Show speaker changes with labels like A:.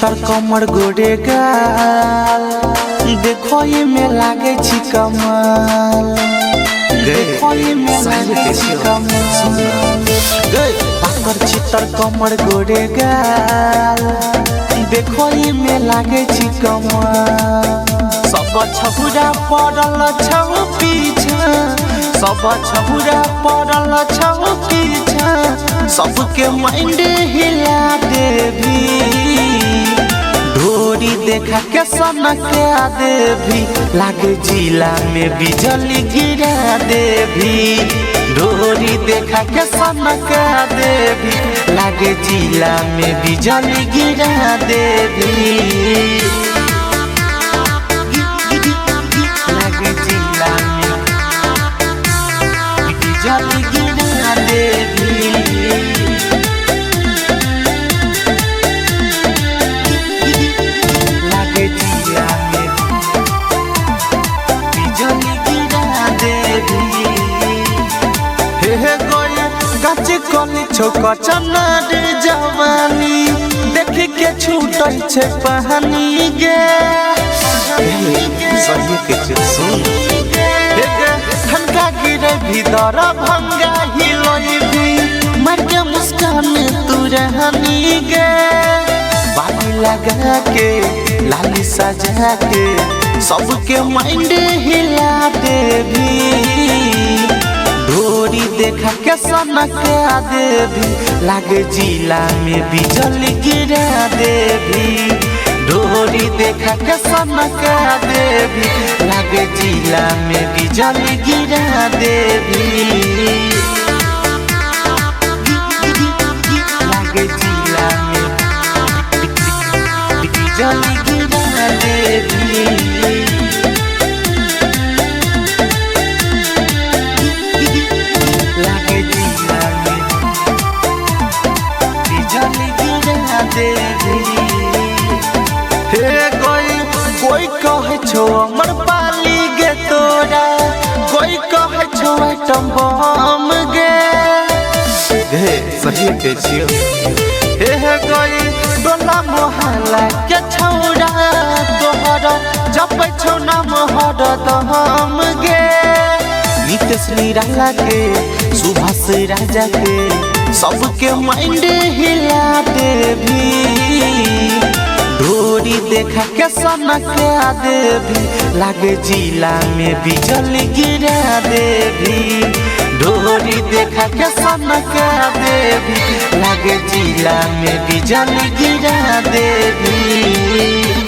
A: छितर कमर गोरे गाल देखो ये में लागे छी कमाल देखो ये में लागे छी कमाल पाकर छितर कमर गोरे गाल देखो ये में लागे छी कमाल सब छहुरा पड़ल छौ पीछा सब छहुरा पड़ल छौ पीछा सबके माइंड हिला देवी ढोरी देखा के सनका देवी लागे जिला में बिजली गिरा देवी ढोरी देखा के सनका देवी लागे जिला में बिजली गिरा देवी लागे जिला में बिजली गिरा देवी लागे जिला में बिजली गिरा देवी हे गोया गच कली छोका चना रे जवानी देख के छूटै छै पहनी गे सही के सुन हे गे ठनका गिरे भीतर भंगा हिलोई भी मर के मुस्कान तू रहनी गे बाली लगा के लाली सजा के सबके माइंड हिला देवी ढोरी देखा के सनका देवी लागे जिला में बिजली गिरा देवी ढोरी देखा के सनका देवी लागे जिला में बिजली गिरा देवी लागे जिला में बिजली गिरा देवी लागे जिला में बिजली गिरा देवी हे कोई कहे छो अमर पाली गे तोरा कोई कहे छो आइटम बम गे सही के छियो हे कोई टोला मोहल्ला के छौरा तोहरा जपै छौ नाम हरदम गे नितेश निराला के सुभाष राजा के सबके माइंड हिला देवी ढोरी देखा के सनका देवी लागे जिला में बिजली गिरा देवी ढोरी देखा के सनका देवी लागे जिला में बिजली गिरा देवी।